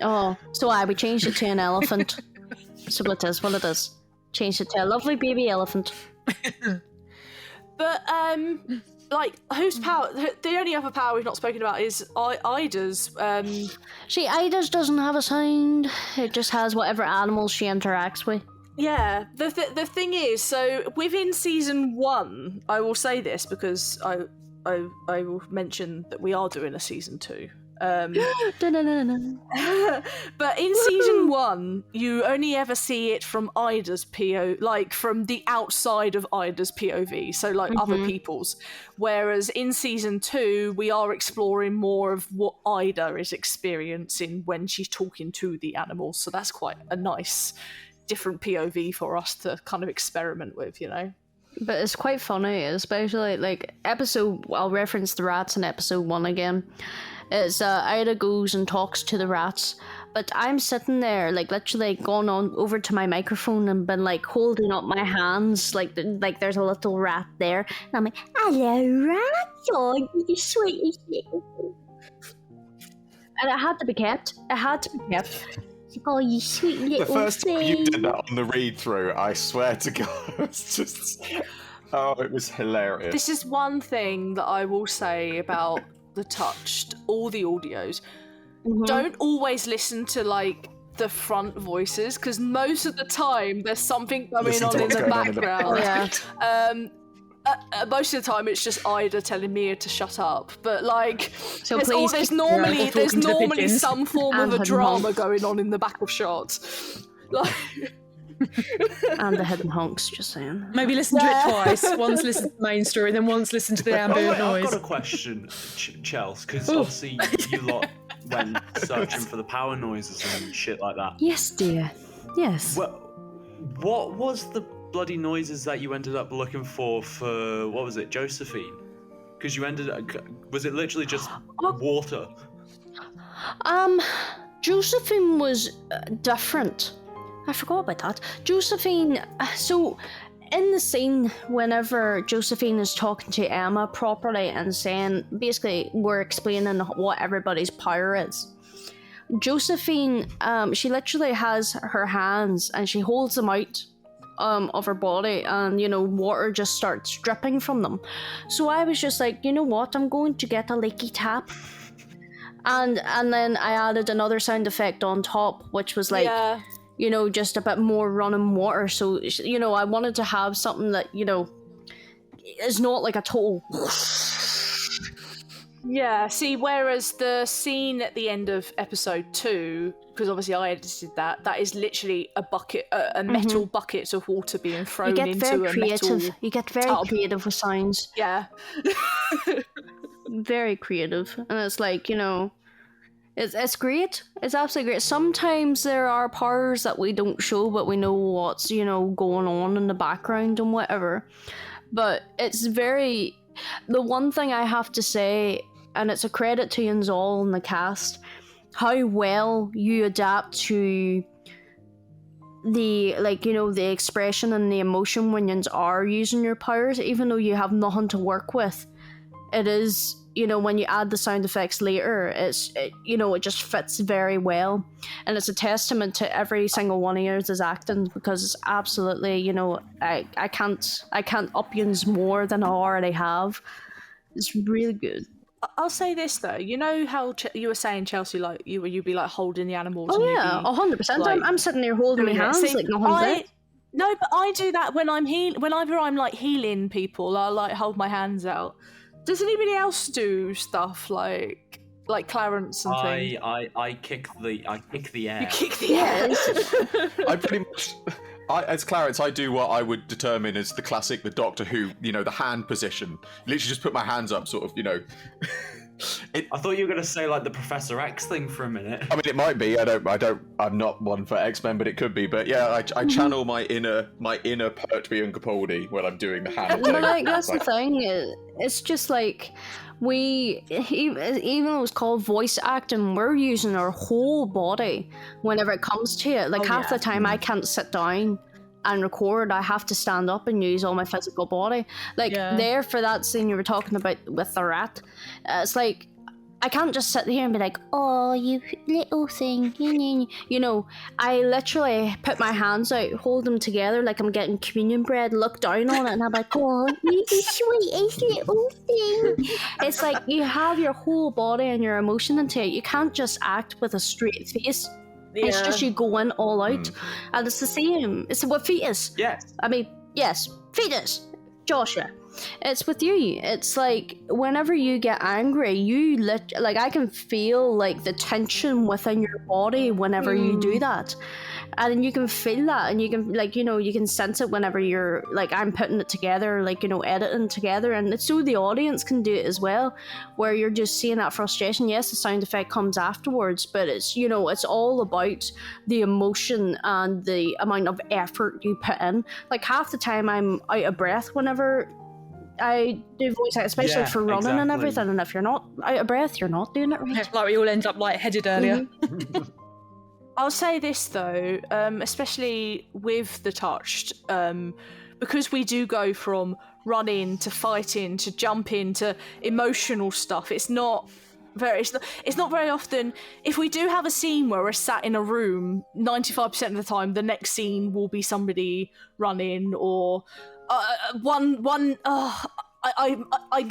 Oh, so we changed it to an elephant. So it is what it is. Changed it to a lovely baby elephant. But like, whose power? The only other power we've not spoken about is Ida's. See, Ida's doesn't have a sound. It just has whatever animals she interacts with. Yeah, the thing is, so within season 1, I will say this because I will mention that we are doing a season 2. But in season 1, you only ever see it from Ida's POV, like from the outside of Ida's POV, so like other people's. Whereas in season 2, we are exploring more of what Ida is experiencing when she's talking to the animals. So that's quite a nice, different POV for us to kind of experiment with, you know? But it's quite funny, especially like I'll reference the rats in episode 1 again. It's Ida goes and talks to the rats, but I'm sitting there like literally gone on over to my microphone and been like holding up my hands like there's a little rat there, and I'm like, hello rat, oh you sweet. And it had to be kept. Oh, you sweet little The first time thing. you did that on the read through, I swear to God, it's just it was hilarious. This is one thing that I will say about the Touched, all the audios. Don't always listen to like the front voices, because most of the time there's something going on in the background. Most of the time it's just Ida telling Mia to shut up, but like So there's normally some form of a drama going on in the back of shots. Like and the hidden honks, just saying. Maybe listen to it twice. Once listen to the main story, then once listen to the ambient noise. I've got a question, Chels, because obviously you lot went searching for the power noises and shit like that. Yes, dear. Yes. Well, what was the bloody noises that you ended up looking for what was it, Josephine? Because you was it literally just water? Josephine was different. I forgot about that. Josephine, so in the scene, whenever Josephine is talking to Emma properly and saying, basically, we're explaining what everybody's power is. Josephine, she literally has her hands and she holds them out of her body, and water just starts dripping from them. So I was just like, you know what, I'm going to get a leaky tap. And then I added another sound effect on top, which was like, you know, just a bit more running water. So, you know, I wanted to have something that, you know, is not like a total... Yeah, see, whereas the scene at the end of episode 2, because obviously I edited that is literally a bucket, a metal buckets of water being thrown into a metal You get very tub. creative with sounds. Yeah. Very creative. And it's like, you know, it's great. It's absolutely great. Sometimes there are powers that we don't show, but we know what's, you know, going on in the background and whatever. But it's very... The one thing I have to say, and it's a credit to you all in the cast, how well you adapt to the, like, you know, the expression and the emotion when you are using your powers, even though you have nothing to work with. It is, you know, when you add the sound effects later, you know, it just fits very well. And it's a testament to every single one of yours' acting, because it's absolutely, you know, I can't up yous more than I already have. It's really good. I'll say this though, you know how you were saying, Chelsea, like you'd be like holding the animals. Oh and yeah, 100%. Like, I'm sitting there holding my hands like nothing's there. No, but I do that when whenever I'm like healing people, I like hold my hands out. Does anybody else do stuff like Clarence and things? I kick the air. You kick the air. I pretty much, as Clarence, I do what I would determine as the classic, the Doctor Who, you know, the hand position. Literally just put my hands up, sort of, you know. I thought you were gonna say like the Professor X thing for a minute. I mean, it might be. I'm not one for X-Men, but it could be. But yeah, I channel my inner Pertwee and Capaldi when I'm doing the hand thing. Like that's the thing. It's just like even though it's called voice acting, we're using our whole body whenever it comes to it. Like half the time, I can't sit down and record. I have to stand up and use all my physical body. Like there for that scene you were talking about with the rat, it's like I can't just sit here and be like, oh, you little thing, you know. I literally put my hands out, hold them together like I'm getting communion bread, look down on it, and I'm like, oh, you the sweetest little thing. It's like you have your whole body and your emotion into it. You can't just act with a straight face. It's just you going all out. And it's the same. It's with Fetus. Yes. I mean, yes, Fetus, Joshua. It's with you. It's like whenever you get angry, like I can feel like the tension within your body whenever you do that. And you can feel that, and you can, like, you know, you can sense it whenever you're, like, I'm putting it together, like, you know, editing together, and it's so the audience can do it as well, where you're just seeing that frustration. Yes, the sound effect comes afterwards, but it's, you know, it's all about the emotion and the amount of effort you put in. Like, half the time I'm out of breath whenever I do voice act, especially for running and everything, and if you're not out of breath, you're not doing it right. Yeah, like we all end up lightheaded earlier. I'll say this though, especially with the touched, because we do go from running to fighting to jumping to emotional stuff. It's not very often. If we do have a scene where we're sat in a room, 95% of the time, the next scene will be somebody running or I'm going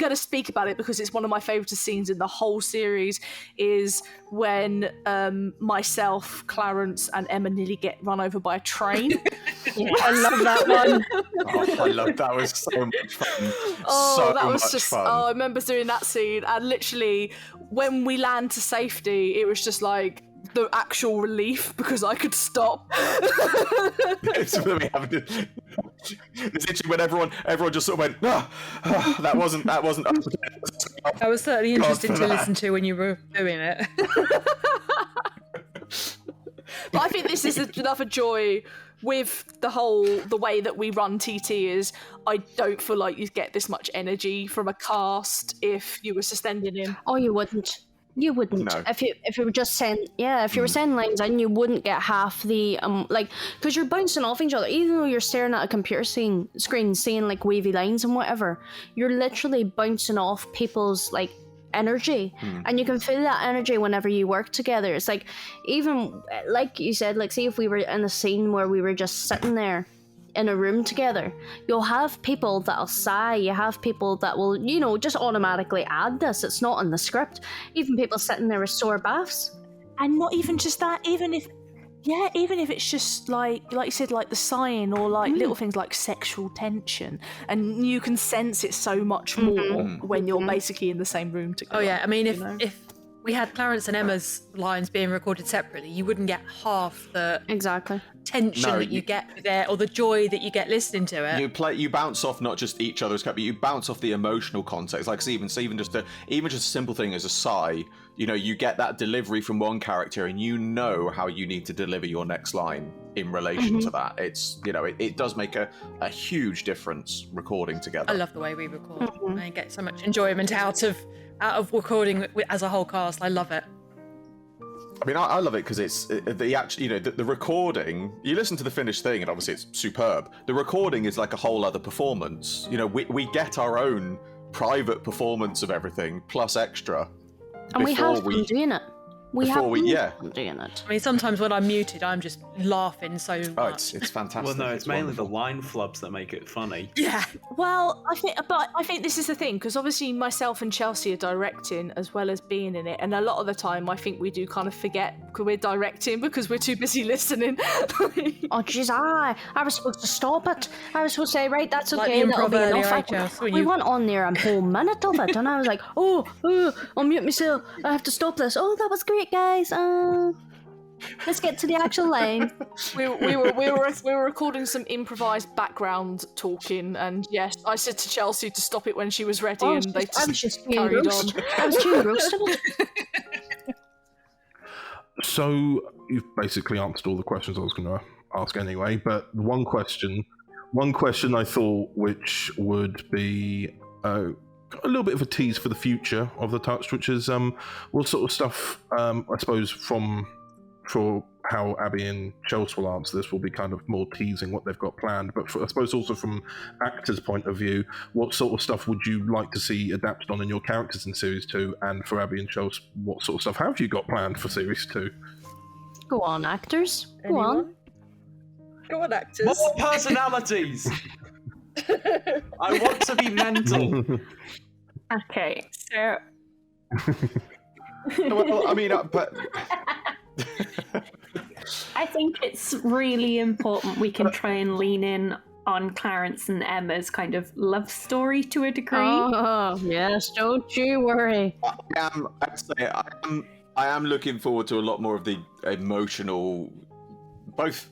to speak about it because it's one of my favourite scenes in the whole series, is when myself, Clarence and Emma nearly get run over by a train. Yeah, I love that one. Oh, I love that. Was so much fun. Oh, that was just fun. Oh, I remember doing that scene, and literally when we land to safety, it was just like the actual relief because I could stop. It's literally when everyone just sort of went, that wasn't. That was certainly interesting to listen to when you were doing it. But I think this is another joy with the way that we run TT is I don't feel like you get this much energy from a cast if you were suspending him. Oh, you wouldn't. You wouldn't. No. If you were just saying, if you were saying lines in, you wouldn't get half the because you're bouncing off each other. Even though you're staring at a computer screen seeing like wavy lines and whatever, you're literally bouncing off people's like energy, and you can feel that energy whenever you work together. It's like, even like you said, like say if we were in a scene where we were just sitting there, in a room together, you'll have people that'll sigh, you have people that will, you know, just automatically add this. It's not in the script. Even people sitting there with sore baths. And not even just that, even if it's just like you said, like the sighing or like little things like sexual tension, and you can sense it so much more when you're basically in the same room together. Oh yeah, I mean, if we had Clarence and Emma's lines being recorded separately, you wouldn't get half the tension that you get there, or the joy that you get listening to it. You bounce off not just each other's, but you bounce off the emotional context. Like even just a simple thing as a sigh, you know, you get that delivery from one character, and you know how you need to deliver your next line in relation to that. It's, you know, it does make a huge difference recording together. I love the way we record. I get so much enjoyment out of recording as a whole cast. I love it. I mean, I love it because it's the recording. You listen to the finished thing, and obviously it's superb. The recording is like a whole other performance. You know, we get our own private performance of everything plus extra. And we have been doing it. Doing it. I mean, sometimes when I'm muted, I'm just laughing so much. Oh, it's fantastic. Well, no, it's mainly the line flubs that make it funny. Yeah. Well, I think this is the thing, because obviously myself and Chelsea are directing as well as being in it, and a lot of the time I think we do kind of forget we're directing because we're too busy listening. Oh jeez, I was supposed to stop it. I was supposed to say, right, that's Like okay, the that'll improv be earlier, enough. right, Chelsea, when We you- went on there a whole minute of it, and I was like, oh, I'll mute myself. I have to stop this. Oh, that was great, guys. Let's get to the actual line. we were recording some improvised background talking, and yes, I said to Chelsea to stop it when she was ready, and they just carried on. I was too roasted. So you've basically answered all the questions I was going to ask anyway, but one question I thought which would be a little bit of a tease for the future of the Touched, which is what sort of stuff, I suppose, for how Abby and Chelsea will answer this will be kind of more teasing what they've got planned, but I suppose also from actors' point of view, what sort of stuff would you like to see adapted on in your characters in Series 2, and for Abby and Chelsea, what sort of stuff have you got planned for Series 2? Go on, actors. Go on. Go on, actors. More personalities! I want to be mental. Okay, so Well, I mean, but I think it's really important we can try and lean in on Clarence and Emma's kind of love story to a degree. Oh, yes, don't you worry. I am looking forward to a lot more of the emotional, both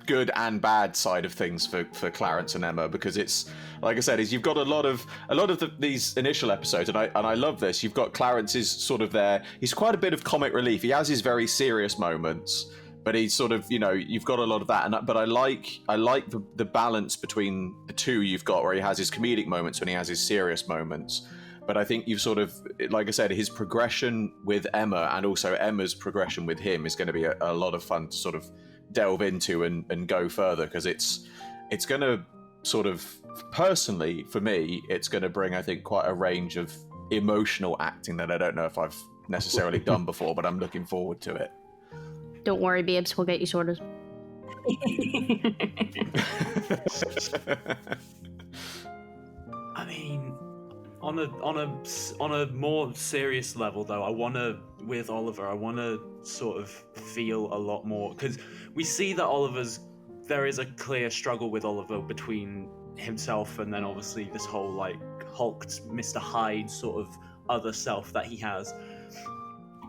good and bad side of things for Clarence and Emma, because it's, like I said, is you've got a lot of these initial episodes, and I love this. You've got Clarence is sort of there. He's quite a bit of comic relief. He has his very serious moments, but he's sort of, you know, you've got a lot of that. But I like the balance between the two you've got, where he has his comedic moments and he has his serious moments. But I think you've sort of, like I said, his progression with Emma and also Emma's progression with him is going to be a lot of fun to sort of delve into and go further, because it's going to sort of, personally for me, it's going to bring, I think, quite a range of emotional acting that I don't know if I've necessarily done before, but I'm looking forward to it. Don't worry, babes, we'll get you sorted. I mean, on a more serious level, though, with Oliver, I want to sort of feel a lot more, because we see that there is a clear struggle with Oliver between himself and then obviously this whole like hulked Mr. Hyde sort of other self that he has.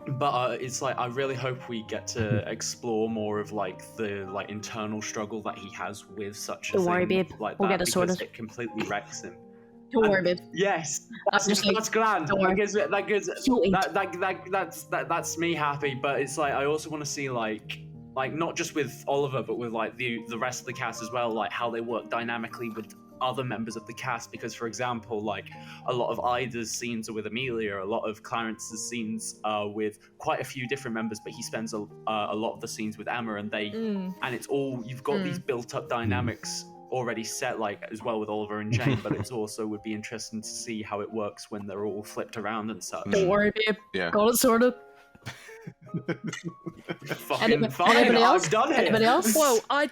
But it's like I really hope we get to explore more of like the like internal struggle that he has with such a Don't thing worry, babe. like We'll that, get it because sorted. it completely wrecks him. Don't worry, babe. Yes, I'm just like, that's grand. don't worry. That's me happy. But it's like I also want to see like not just with Oliver, but with like the rest of the cast as well, like how they work dynamically with other members of the cast. Because, for example, like a lot of Ida's scenes are with Amelia, a lot of Clarence's scenes are with quite a few different members, but he spends a lot of the scenes with Emma, and and it's all, you've got these built-up dynamics already set, like as well with Oliver and Jane, but it's also would be interesting to see how it works when they're all flipped around and such. Don't worry, babe. Yeah. Got it sorted. Fucking fine, Anybody else? I've done it. Anybody else? Whoa, I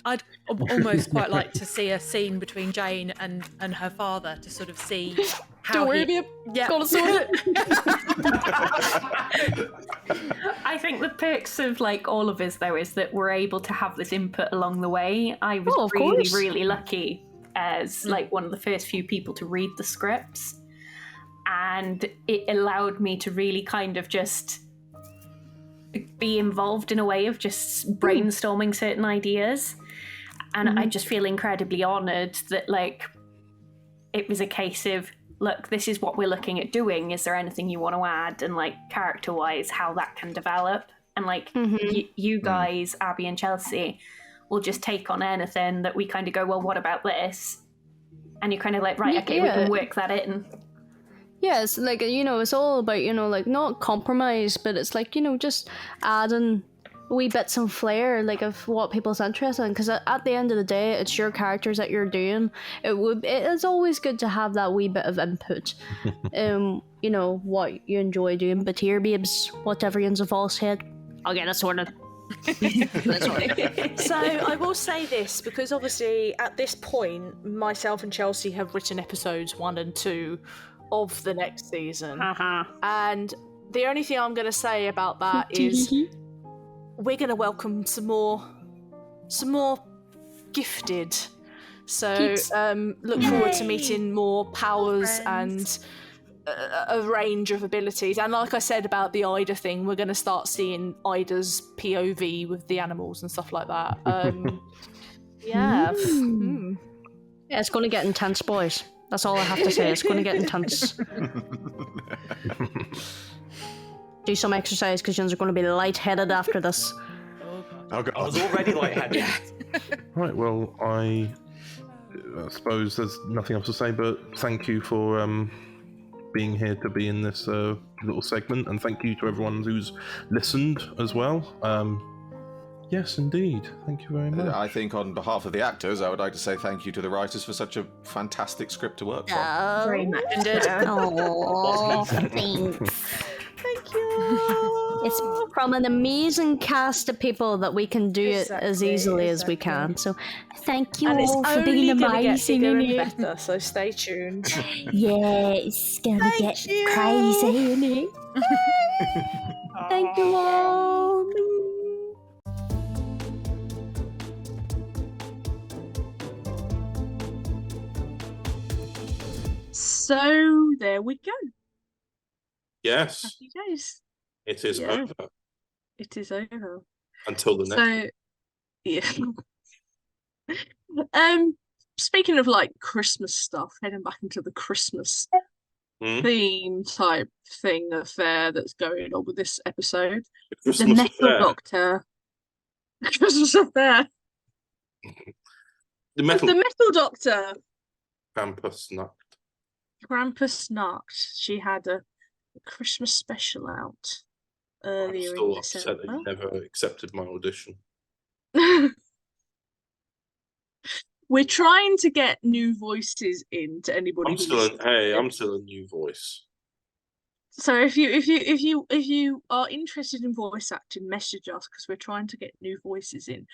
I'd almost quite like to see a scene between Jane and her father to sort of see how Don't worry, babe. Gotta sort it. I think the perks of like all of us though is that we're able to have this input along the way. I was really lucky as like one of the first few people to read the scripts, and it allowed me to really kind of just be involved in a way of just brainstorming certain ideas. And I just feel incredibly honoured that like it was a case of, look, this is what we're looking at doing. Is there anything you want to add? And like character-wise, how that can develop. And like you guys, Abby and Chelsea, will just take on anything that we kind of go, well, what about this? And you're kind of like, right, okay, we can work that in. Yeah, it's like, you know, it's all about, you know, like not compromise, but it's like, you know, just adding wee bits and flair, like of what people's interested in, because at the end of the day, it's your characters that you're doing. It is always good to have that wee bit of input. You know, what you enjoy doing, but here, babes, whatever yin's a false head, I'll get it sorted. So I will say this, because obviously at this point, myself and Chelsea have written episodes 1 and 2 of the next season. And the only thing I'm going to say about that is we're going to welcome some more gifted. So look forward to meeting more powers and a range of abilities. And like I said about the Ida thing, we're going to start seeing Ida's POV with the animals and stuff like that. Yeah, it's going to get intense, boys. That's all I have to say. It's going to get intense. Do some exercise because you're going to be lightheaded after this. Okay. I was already lightheaded. Right, well, I suppose there's nothing else to say, but thank you for being here to be in this little segment, and thank you to everyone who's listened as well. Yes, indeed. Thank you very much. I think on behalf of the actors, I would like to say thank you to the writers for such a fantastic script to work from. Very much. Oh, thanks. thank you. It's from an amazing cast of people that we can do it as easily as we can. So thank you And it's all for only being going to get amazing. bigger and better, so stay tuned. Yeah, it's going to get crazy, isn't it? Thank you all. So there we go. Yes, Happy days. it is over. It is over. Until the next. So, speaking of like Christmas stuff, heading back into the Christmas theme type thing affair that's going on with this episode. The Metal Doctor. Christmas affair. The Metal Doctor. Krampus Nacht. She had a Christmas special out earlier in I'm still December. upset that you never accepted my audition. We're trying to get new voices in to anybody. I'm still a new voice. So if you are interested in voice acting, message us because we're trying to get new voices in.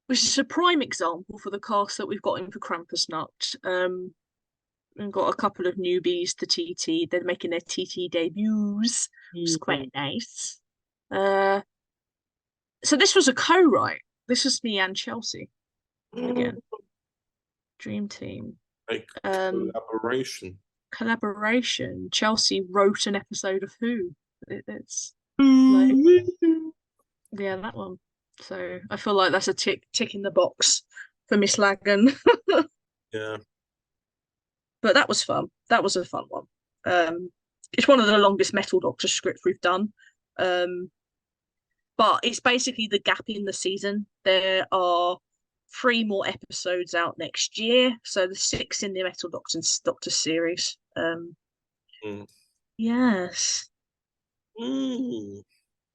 Which is a prime example for the cast that we've got in for Krampusnacht. We've got a couple of newbies to TT. They're making their TT debuts, which is quite nice. So this was a co-write. This was me and Chelsea again. Dream team. A collaboration. Chelsea wrote an episode of Who. It's like, yeah, that one. So I feel like that's a tick in the box for Miss Lagan. Yeah. But that was fun. That was a fun one. It's one of the longest Metal Doctor scripts we've done. But it's basically the gap in the season. There are 3 more episodes out next year. So the 6 in the Metal Doctor series. Yes.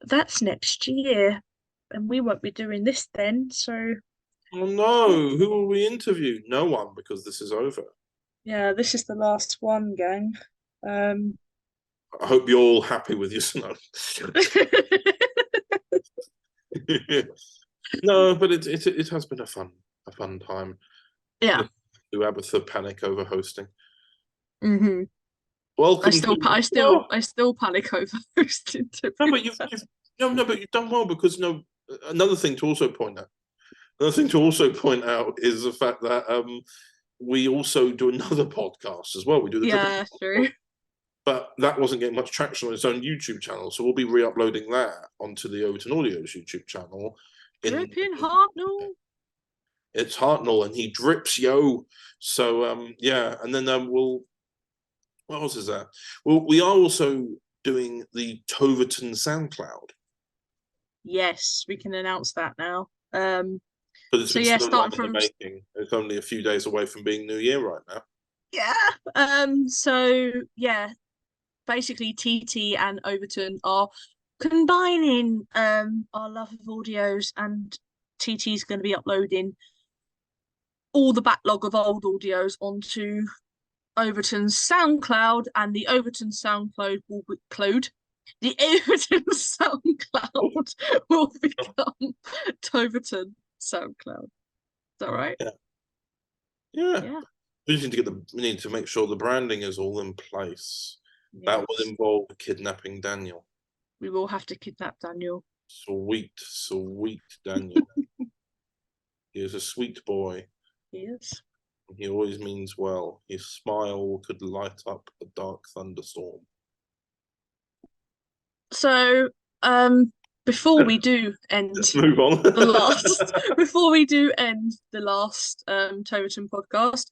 That's next year. And we won't be doing this then, so... Oh no, who will we interview? No one, because this is over. Yeah, this is the last one, gang. I hope you're all happy with your snow. No, but it has been a fun time. Yeah. Do Abatha panic over hosting. Mm-hmm. Welcome. I still panic over hosting. No, but you've done well, because another thing to also point out. Is the fact that we also do another podcast as well. We do the true. But that wasn't getting much traction on its own YouTube channel, so we'll be re-uploading that onto the Overton Audio's YouTube channel. Dripping Hartnell. It's Hartnell, and he drips, yo. So and then what else is that? Well, we are also doing the Toverton SoundCloud. Yes, we can announce that now. But it's starting from the making. It's only a few days away from being New Year right now. Yeah. Basically TT and Overton are combining our love of audios, and TT's going to be uploading all the backlog of old audios onto Overton's SoundCloud, and the Overton SoundCloud will become Toverton SoundCloud. Is that right? Yeah. We need to make sure the branding is all in place. Yes. That will involve kidnapping Daniel. We will have to kidnap Daniel. Sweet Daniel. He is a sweet boy. He is. He always means well. His smile could light up a dark thunderstorm. So, before we do end move on. Before we do end the last Toverton podcast,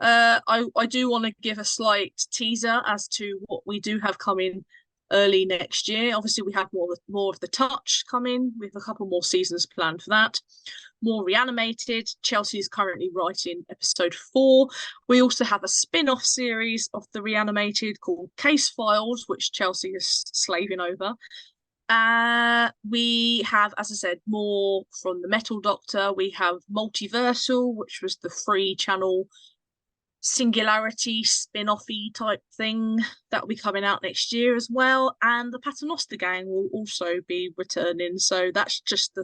I do want to give a slight teaser as to what we do have coming early next year. Obviously, we have more of the touch coming. We have a couple more seasons planned for that. More reanimated. Chelsea is currently writing episode 4. We also have a spin-off series of the reanimated called Case Files, which Chelsea is slaving over. We have, as I said, more from the Metal Doctor. We have Multiversal, which was the free channel Singularity spin-offy type thing that will be coming out next year as well, and the Paternoster Gang will also be returning. So that's just the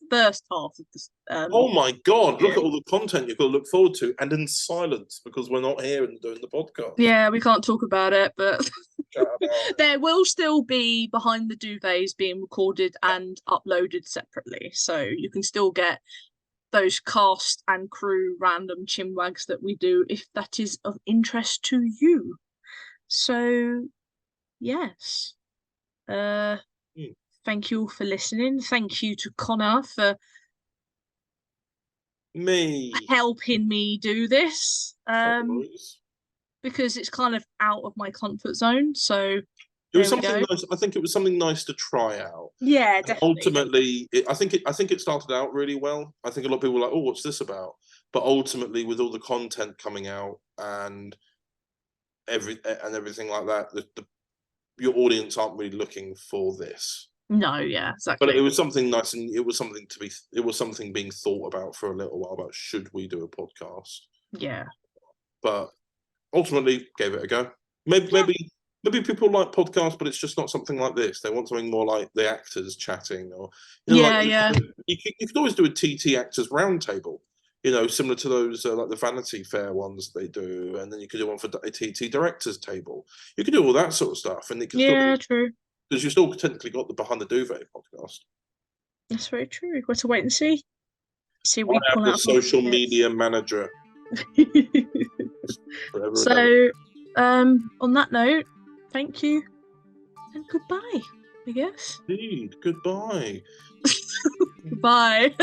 first half of this. Oh my God! Look at all the content you've got to look forward to, and in silence because we're not here and doing the podcast. Yeah, we can't talk about it, but there will still be Behind the Duvets being recorded and uploaded separately, so you can still get those cast and crew random chinwags that we do if that is of interest to you. So yes, thank you all for listening. Thank you to Connor for helping me do this, because it's kind of out of my comfort zone. So it was something nice. I think it was something nice to try out. Yeah, definitely. Ultimately, I think it started out really well. I think a lot of people were like, "Oh, what's this about?" But ultimately, with all the content coming out and everything like that, your audience aren't really looking for this. No, yeah, exactly. But it was something nice, and it was something being thought about for a little while about should we do a podcast? Yeah. But ultimately, gave it a go. Maybe people like podcasts, but it's just not something like this. They want something more like the actors chatting, or you could always do a TT actors roundtable, similar to those like the Vanity Fair ones they do, and then you could do one for a TT directors table. You could do all that sort of stuff, and it could true. Because you still technically got the Behind the Duvet podcast. That's very true. We've got to wait and see. I am the social media manager. So, on that note, thank you and goodbye, I guess. Indeed, goodbye. Bye.